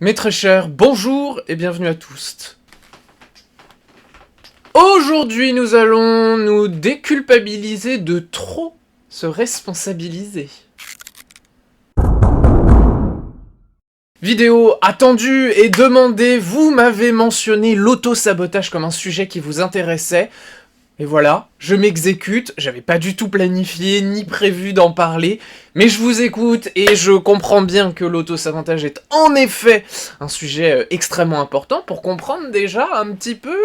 Mes très chers, bonjour et bienvenue à tous. Aujourd'hui, nous allons nous déculpabiliser de trop se responsabiliser. Vidéo attendue et demandée, vous m'avez mentionné l'auto-sabotage comme un sujet qui vous intéressait. Et voilà, je m'exécute, j'avais pas du tout planifié ni prévu d'en parler, mais je vous écoute et je comprends bien que l'auto-sabotage est en effet un sujet extrêmement important pour comprendre déjà un petit peu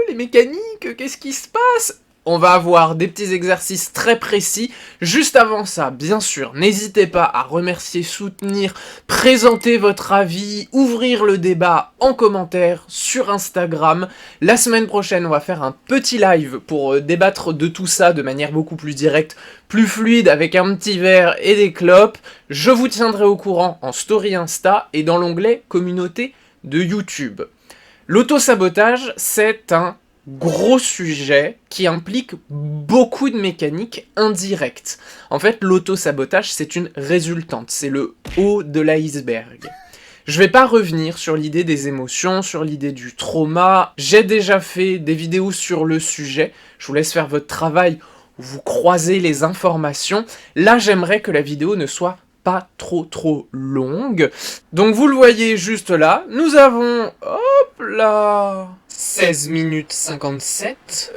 les mécaniques, qu'est-ce qui se passe. On va avoir des petits exercices très précis. Juste avant ça, bien sûr, n'hésitez pas à remercier, soutenir, présenter votre avis, ouvrir le débat en commentaire sur Instagram. La semaine prochaine, on va faire un petit live pour débattre de tout ça de manière beaucoup plus directe, plus fluide, avec un petit verre et des clopes. Je vous tiendrai au courant en story Insta et dans l'onglet communauté de YouTube. L'auto-sabotage, c'est un gros sujet qui implique beaucoup de mécaniques indirectes. En fait, l'auto-sabotage, c'est une résultante, c'est le haut de l'iceberg. Je vais pas revenir sur l'idée des émotions, sur l'idée du trauma. J'ai déjà fait des vidéos sur le sujet. Je vous laisse faire votre travail où vous croisez les informations. Là, j'aimerais que la vidéo ne soit pas trop longue. Donc vous le voyez juste là, nous avons, hop là, 16 minutes 57.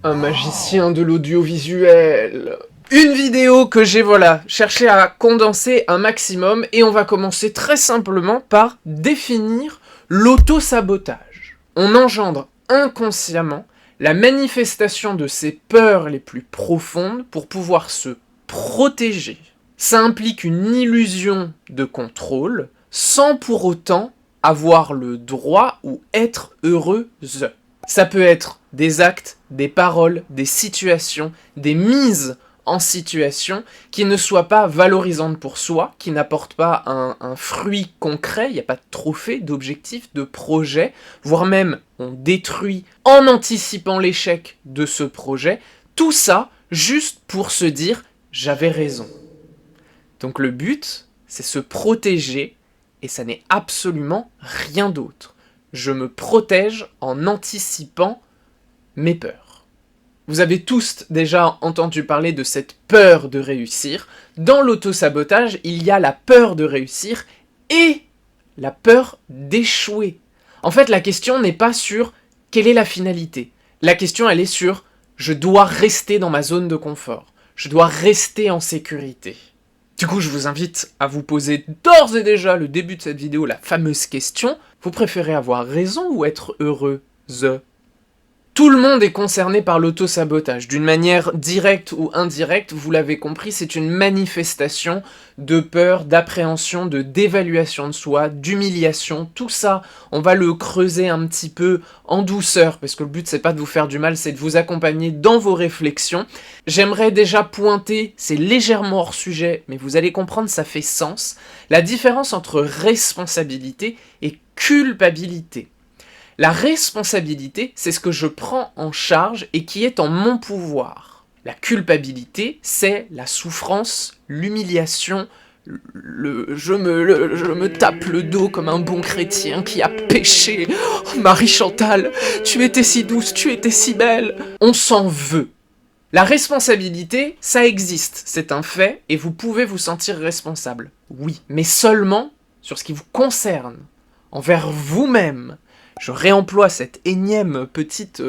Un magicien de l'audiovisuel. Une vidéo que j'ai, cherché à condenser un maximum, et on va commencer très simplement par définir l'auto-sabotage. On engendre inconsciemment la manifestation de ses peurs les plus profondes pour pouvoir se protéger. Ça implique une illusion de contrôle, sans pour autant avoir le droit ou être heureuse. Ça peut être des actes, des paroles, des situations, des mises en situation qui ne soient pas valorisantes pour soi, qui n'apportent pas un fruit concret, il n'y a pas de trophée, d'objectif, de projet, voire même on détruit en anticipant l'échec de ce projet, tout ça juste pour se dire « j'avais raison ». Donc le but, c'est se protéger, et ça n'est absolument rien d'autre. Je me protège en anticipant mes peurs. Vous avez tous déjà entendu parler de cette peur de réussir. Dans l'auto-sabotage, il y a la peur de réussir et la peur d'échouer. En fait, la question n'est pas sur quelle est la finalité. La question, elle est sur je dois rester dans ma zone de confort. Je dois rester en sécurité. Du coup, je vous invite à vous poser d'ores et déjà le début de cette vidéo, la fameuse question, vous préférez avoir raison ou être heureuse ? Tout le monde est concerné par l'auto-sabotage, d'une manière directe ou indirecte, vous l'avez compris, c'est une manifestation de peur, d'appréhension, de dévaluation de soi, d'humiliation, tout ça, on va le creuser un petit peu en douceur, parce que le but c'est pas de vous faire du mal, c'est de vous accompagner dans vos réflexions. J'aimerais déjà pointer, c'est légèrement hors sujet, mais vous allez comprendre, ça fait sens, la différence entre responsabilité et culpabilité. La responsabilité, c'est ce que je prends en charge et qui est en mon pouvoir. La culpabilité, c'est la souffrance, l'humiliation, je me tape le dos comme un bon chrétien qui a péché. Oh, Marie-Chantal, tu étais si douce, tu étais si belle. On s'en veut. La responsabilité, ça existe, c'est un fait, et vous pouvez vous sentir responsable. Oui, mais seulement sur ce qui vous concerne, envers vous-même. Je réemploie cette énième petite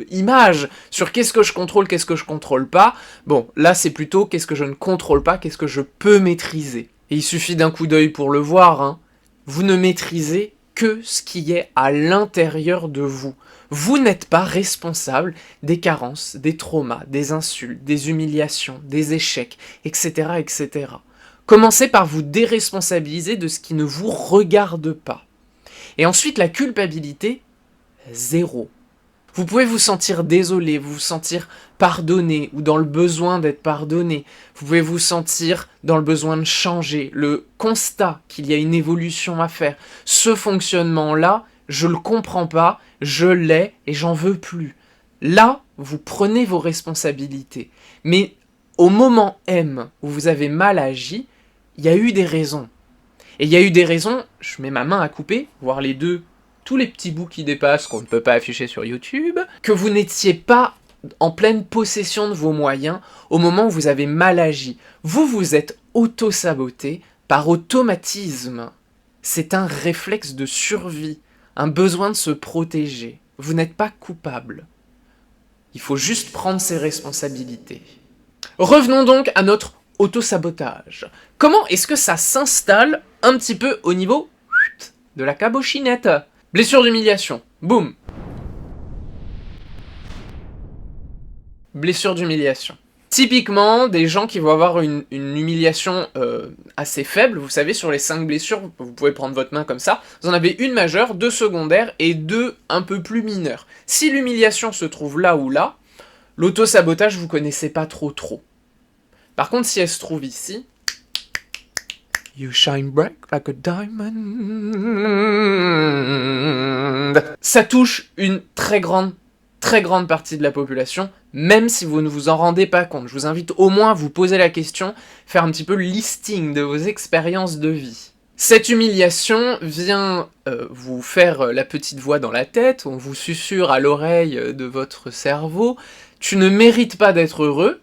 image sur qu'est-ce que je contrôle pas. Bon, là c'est plutôt qu'est-ce que je ne contrôle pas, qu'est-ce que je peux maîtriser. Et il suffit d'un coup d'œil pour le voir, hein. Vous ne maîtrisez que ce qui est à l'intérieur de vous. Vous n'êtes pas responsable des carences, des traumas, des insultes, des humiliations, des échecs, etc., etc. Commencez par vous déresponsabiliser de ce qui ne vous regarde pas. Et ensuite, la culpabilité, 0. Vous pouvez vous sentir désolé, vous sentir pardonné ou dans le besoin d'être pardonné. Vous pouvez vous sentir dans le besoin de changer, le constat qu'il y a une évolution à faire. Ce fonctionnement-là, je le comprends pas, je l'ai et j'en veux plus. Là, vous prenez vos responsabilités. Mais au moment M où vous avez mal agi, il y a eu des raisons. Et il y a eu des raisons, je mets ma main à couper, voir les deux, tous les petits bouts qui dépassent, qu'on ne peut pas afficher sur YouTube, que vous n'étiez pas en pleine possession de vos moyens au moment où vous avez mal agi. Vous vous êtes auto-saboté par automatisme. C'est un réflexe de survie, un besoin de se protéger. Vous n'êtes pas coupable. Il faut juste prendre ses responsabilités. Revenons donc à notre auto-sabotage. Comment est-ce que ça s'installe un petit peu au niveau de la cabochinette? Blessure d'humiliation. Boum. Blessure d'humiliation. Typiquement, des gens qui vont avoir une humiliation assez faible, vous savez, sur les 5 blessures, vous pouvez prendre votre main comme ça, vous en avez une majeure, 2 secondaires et 2 un peu plus mineures. Si l'humiliation se trouve là ou là, l'auto-sabotage, vous connaissez pas trop. Par contre, si elle se trouve ici, you shine bright like a diamond. Ça touche une très grande partie de la population, même si vous ne vous en rendez pas compte. Je vous invite au moins à vous poser la question, faire un petit peu le listing de vos expériences de vie. Cette humiliation vient vous faire la petite voix dans la tête, on vous susurre à l'oreille de votre cerveau, tu ne mérites pas d'être heureux,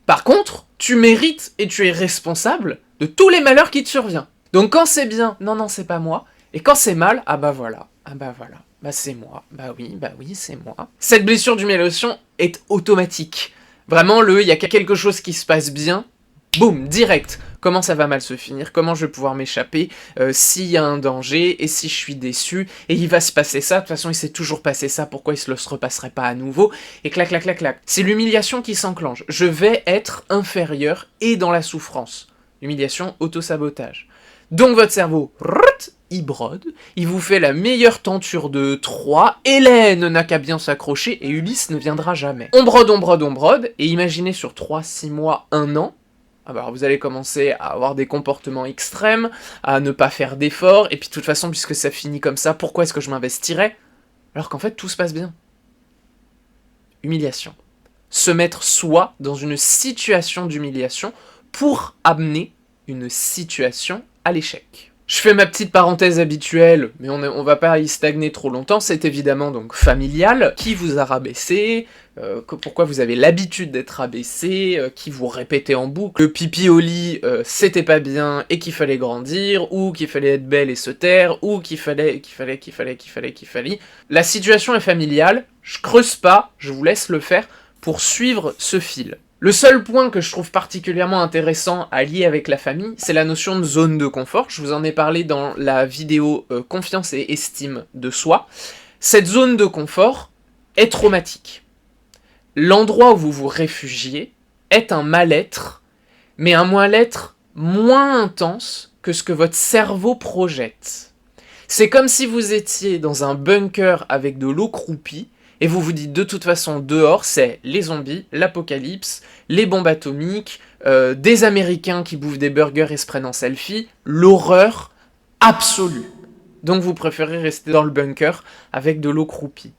par contre, tu mérites et tu es responsable de tous les malheurs qui te surviennent. Donc quand c'est bien, non, c'est pas moi. Et quand c'est mal, ah bah voilà, bah c'est moi, bah oui, c'est moi. Cette blessure d'humiliation est automatique. Vraiment, il y a quelque chose qui se passe bien, boum, direct. Comment ça va mal se finir, comment je vais pouvoir m'échapper, s'il y a un danger, et si je suis déçu, et il va se passer ça, de toute façon il s'est toujours passé ça, pourquoi il se le repasserait pas à nouveau, et clac. C'est l'humiliation qui s'enclenche. Je vais être inférieur et dans la souffrance. Humiliation, auto-sabotage. Donc votre cerveau, il brode, il vous fait la meilleure tenture de 3, Hélène n'a qu'à bien s'accrocher et Ulysse ne viendra jamais. On brode, et imaginez sur 3, 6 mois, 1 an, alors vous allez commencer à avoir des comportements extrêmes, à ne pas faire d'efforts, et puis de toute façon, puisque ça finit comme ça, pourquoi est-ce que je m'investirais? Alors qu'en fait, tout se passe bien. Humiliation. Se mettre soi dans une situation d'humiliation pour amener une situation à l'échec. Je fais ma petite parenthèse habituelle, mais on va pas y stagner trop longtemps, c'est évidemment donc familial, qui vous a rabaissé, pourquoi vous avez l'habitude d'être rabaissé, qui vous répétait en boucle, le pipi au lit, c'était pas bien, et qu'il fallait grandir, ou qu'il fallait être belle et se taire, ou qu'il fallait... La situation est familiale, je creuse pas, je vous laisse le faire pour suivre ce fil. Le seul point que je trouve particulièrement intéressant à lier avec la famille, c'est la notion de zone de confort. Je vous en ai parlé dans la vidéo Confiance et estime de soi. Cette zone de confort est traumatique. L'endroit où vous vous réfugiez est un mal-être, mais un mal-être moins intense que ce que votre cerveau projette. C'est comme si vous étiez dans un bunker avec de l'eau croupie, et vous vous dites de toute façon dehors c'est les zombies, l'apocalypse, les bombes atomiques, des Américains qui bouffent des burgers et se prennent en selfie, l'horreur absolue. Donc vous préférez rester dans le bunker avec de l'eau croupie.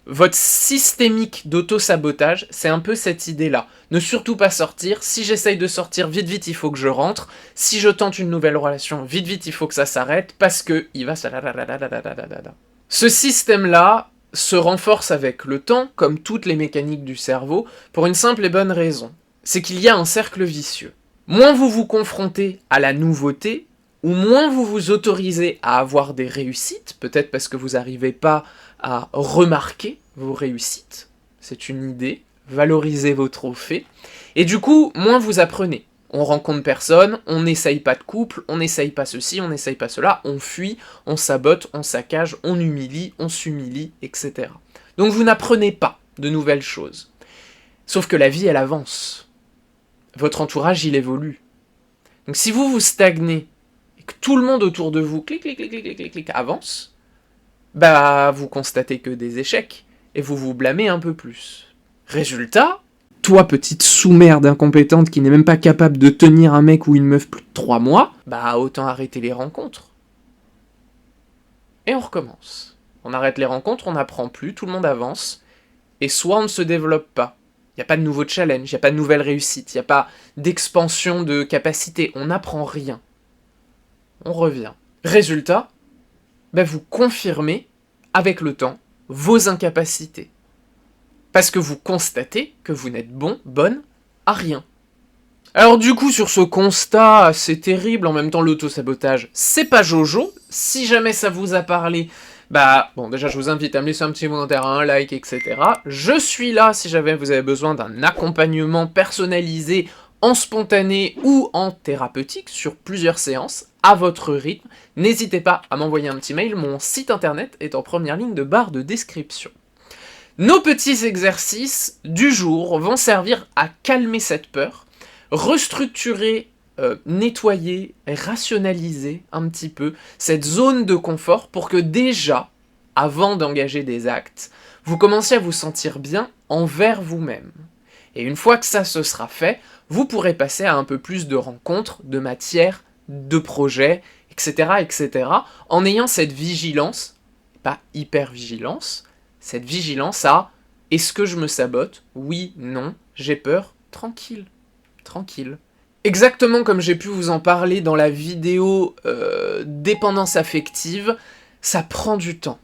Votre systémique d'auto-sabotage, c'est un peu cette idée-là. Ne surtout pas sortir, si j'essaye de sortir, vite, il faut que je rentre. Si je tente une nouvelle relation, vite, il faut que ça s'arrête, parce que il va... Ce système-là se renforce avec le temps, comme toutes les mécaniques du cerveau, pour une simple et bonne raison. C'est qu'il y a un cercle vicieux. Moins vous vous confrontez à la nouveauté, ou moins vous vous autorisez à avoir des réussites, peut-être parce que vous n'arrivez pas à remarquer vos réussites, c'est une idée, valorisez vos trophées, et du coup, moins vous apprenez. On rencontre personne, on n'essaye pas de couple, on n'essaye pas ceci, on n'essaye pas cela, on fuit, on sabote, on saccage, on humilie, on s'humilie, etc. Donc vous n'apprenez pas de nouvelles choses. Sauf que la vie, elle avance. Votre entourage, il évolue. Donc si vous stagnez, et que tout le monde autour de vous, clic, avance, bah vous constatez que des échecs, et vous vous blâmez un peu plus. Résultat, toi, petite sous-merde incompétente qui n'est même pas capable de tenir un mec ou une meuf plus de 3 mois, bah autant arrêter les rencontres. Et on recommence. On arrête les rencontres, on n'apprend plus, tout le monde avance, et soit on ne se développe pas, Il n'y a pas de nouveau challenge, il n'y a pas de nouvelle réussite, il n'y a pas d'expansion de capacité, on n'apprend rien. On revient. Résultat, vous confirmez, avec le temps, vos incapacités. Parce que vous constatez que vous n'êtes bonne à rien. Alors du coup, sur ce constat assez terrible, en même temps l'auto-sabotage, c'est pas Jojo. Si jamais ça vous a parlé, déjà je vous invite à me laisser un petit commentaire, un like, etc. Je suis là si jamais vous avez besoin d'un accompagnement personnalisé en spontané ou en thérapeutique sur plusieurs séances, à votre rythme. N'hésitez pas à m'envoyer un petit mail, mon site internet est en première ligne de barre de description. Nos petits exercices du jour vont servir à calmer cette peur, restructurer, nettoyer, rationaliser un petit peu cette zone de confort pour que déjà, avant d'engager des actes, vous commenciez à vous sentir bien envers vous-même. Et une fois que ça se sera fait, vous pourrez passer à un peu plus de rencontres, de matières, de projets, etc., etc., en ayant cette vigilance, pas hyper-vigilance, cette vigilance à « est-ce que je me sabote ? Oui, non, j'ai peur, tranquille, tranquille ». Exactement comme j'ai pu vous en parler dans la vidéo dépendance affective, ça prend du temps,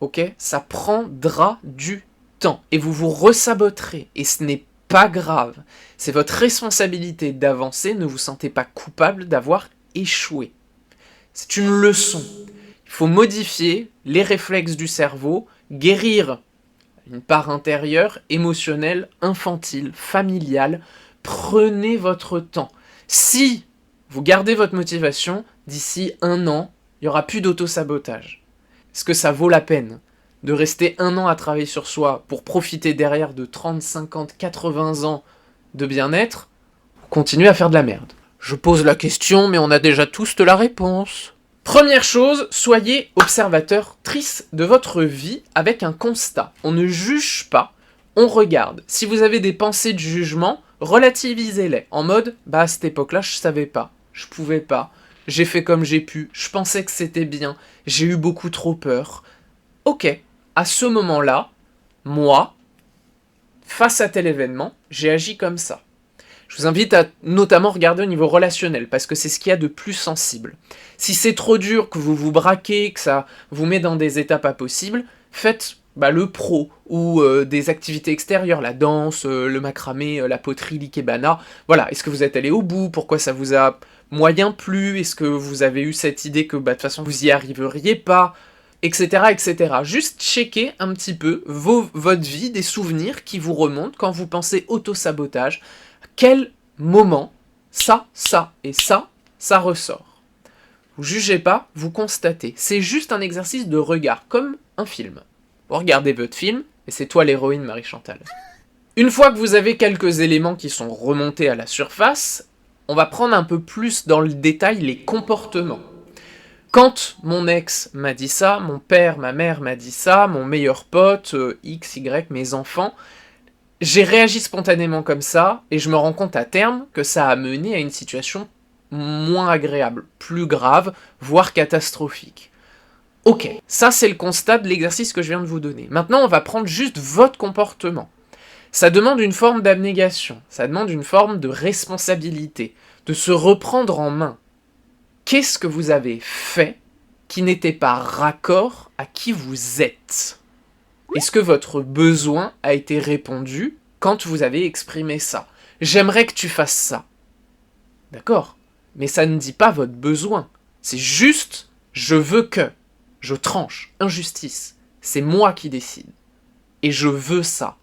ok ? Ça prendra du temps, et vous vous resaboterez, et ce n'est pas grave. C'est votre responsabilité d'avancer, ne vous sentez pas coupable d'avoir échoué. C'est une leçon. Il faut modifier les réflexes du cerveau, guérir une part intérieure, émotionnelle, infantile, familiale. Prenez votre temps. Si vous gardez votre motivation, d'ici 1 an, il n'y aura plus d'auto-sabotage. Est-ce que ça vaut la peine de rester 1 an à travailler sur soi pour profiter derrière de 30, 50, 80 ans de bien-être ou continuer à faire de la merde? Je pose la question, mais on a déjà tous la réponse. Première chose, soyez observateur triste de votre vie avec un constat. On ne juge pas, on regarde. Si vous avez des pensées de jugement, relativisez-les. En mode, à cette époque-là, je savais pas, je pouvais pas, j'ai fait comme j'ai pu, je pensais que c'était bien, j'ai eu beaucoup trop peur. Ok, à ce moment-là, moi, face à tel événement, j'ai agi comme ça. Je vous invite à notamment regarder au niveau relationnel, parce que c'est ce qu'il y a de plus sensible. Si c'est trop dur, que vous vous braquez, que ça vous met dans des états pas possibles, faites le pro, ou des activités extérieures, la danse, le macramé, la poterie, l'ikebana. Voilà, est-ce que vous êtes allé au bout? Pourquoi ça vous a moyen plu? Est-ce que vous avez eu cette idée que de toute façon vous y arriveriez pas? Etc, etc. Juste checker un petit peu votre vie, des souvenirs qui vous remontent quand vous pensez auto-sabotage. Quel moment, ça et ça ressort. Vous jugez pas, vous constatez. C'est juste un exercice de regard, comme un film. Vous regardez votre film, et c'est toi l'héroïne, Marie-Chantal. Une fois que vous avez quelques éléments qui sont remontés à la surface, on va prendre un peu plus dans le détail les comportements. Quand mon ex m'a dit ça, mon père, ma mère m'a dit ça, mon meilleur pote, X, Y, mes enfants, j'ai réagi spontanément comme ça, et je me rends compte à terme que ça a mené à une situation moins agréable, plus grave, voire catastrophique. Ok, ça c'est le constat de l'exercice que je viens de vous donner. Maintenant, on va prendre juste votre comportement. Ça demande une forme d'abnégation, ça demande une forme de responsabilité, de se reprendre en main. Qu'est-ce que vous avez fait qui n'était pas raccord à qui vous êtes ? Est-ce que votre besoin a été répondu quand vous avez exprimé ça ? J'aimerais que tu fasses ça. D'accord ? Mais ça ne dit pas votre besoin. C'est juste « je veux que ». Je tranche. Injustice. C'est moi qui décide. Et je veux ça.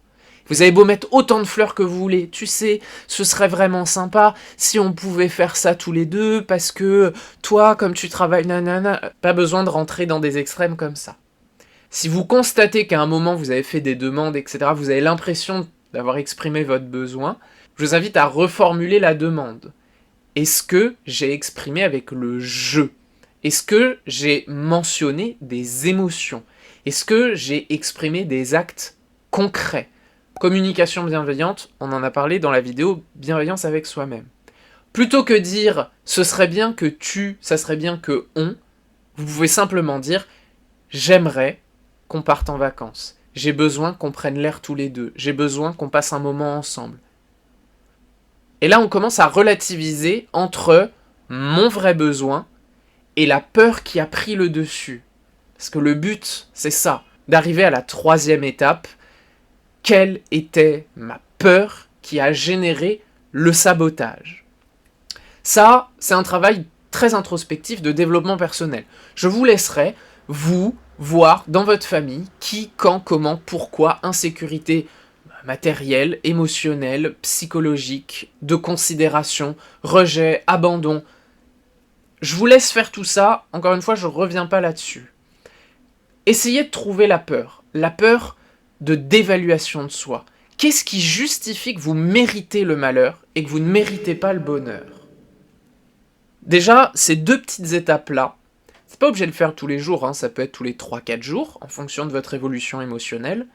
Vous avez beau mettre autant de fleurs que vous voulez. Tu sais, ce serait vraiment sympa si on pouvait faire ça tous les deux, parce que toi, comme tu travailles, nanana, pas besoin de rentrer dans des extrêmes comme ça. Si vous constatez qu'à un moment vous avez fait des demandes, etc., vous avez l'impression d'avoir exprimé votre besoin, je vous invite à reformuler la demande. Est-ce que j'ai exprimé avec le « je » ? Est-ce que j'ai mentionné des émotions? Est-ce que j'ai exprimé des actes concrets? Communication bienveillante, on en a parlé dans la vidéo « Bienveillance avec soi-même ». Plutôt que dire « ce serait bien que tu »,« ça serait bien que on », vous pouvez simplement dire « j'aimerais qu'on parte en vacances ». J'ai besoin qu'on prenne l'air tous les deux. J'ai besoin qu'on passe un moment ensemble. Et là, on commence à relativiser entre mon vrai besoin et la peur qui a pris le dessus. Parce que le but, c'est ça, d'arriver à la 3e étape. Quelle était ma peur qui a généré le sabotage? Ça, c'est un travail très introspectif de développement personnel. Je vous laisserai, vous, voir dans votre famille qui, quand, comment, pourquoi, insécurité matérielle, émotionnelle, psychologique, de considération, rejet, abandon. Je vous laisse faire tout ça, encore une fois, je ne reviens pas là-dessus. Essayez de trouver la peur de dévaluation de soi. Qu'est-ce qui justifie que vous méritez le malheur et que vous ne méritez pas le bonheur? Déjà, ces 2 petites étapes-là, c'est pas obligé de le faire tous les jours, hein, ça peut être tous les 3-4 jours, en fonction de votre évolution émotionnelle.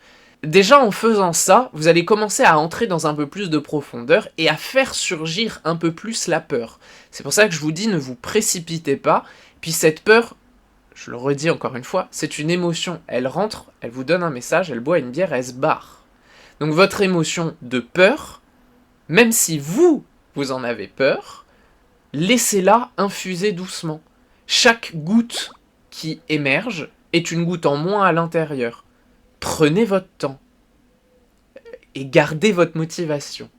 Déjà, en faisant ça, vous allez commencer à entrer dans un peu plus de profondeur et à faire surgir un peu plus la peur. C'est pour ça que je vous dis, ne vous précipitez pas. Puis cette peur, je le redis encore une fois, c'est une émotion. Elle rentre, elle vous donne un message, elle boit une bière, elle se barre. Donc votre émotion de peur, même si vous en avez peur, laissez-la infuser doucement. Chaque goutte qui émerge est une goutte en moins à l'intérieur. Prenez votre temps et gardez votre motivation.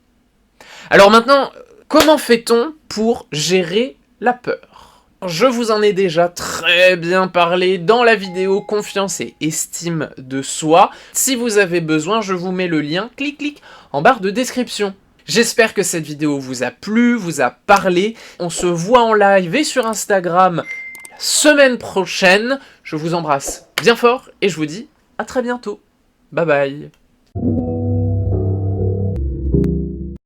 Alors maintenant, comment fait-on pour gérer la peur? Je vous en ai déjà très bien parlé dans la vidéo Confiance et estime de soi. Si vous avez besoin, je vous mets le lien, clic, en barre de description. J'espère que cette vidéo vous a plu, vous a parlé. On se voit en live et sur Instagram la semaine prochaine. Je vous embrasse bien fort et je vous dis à très bientôt. Bye bye.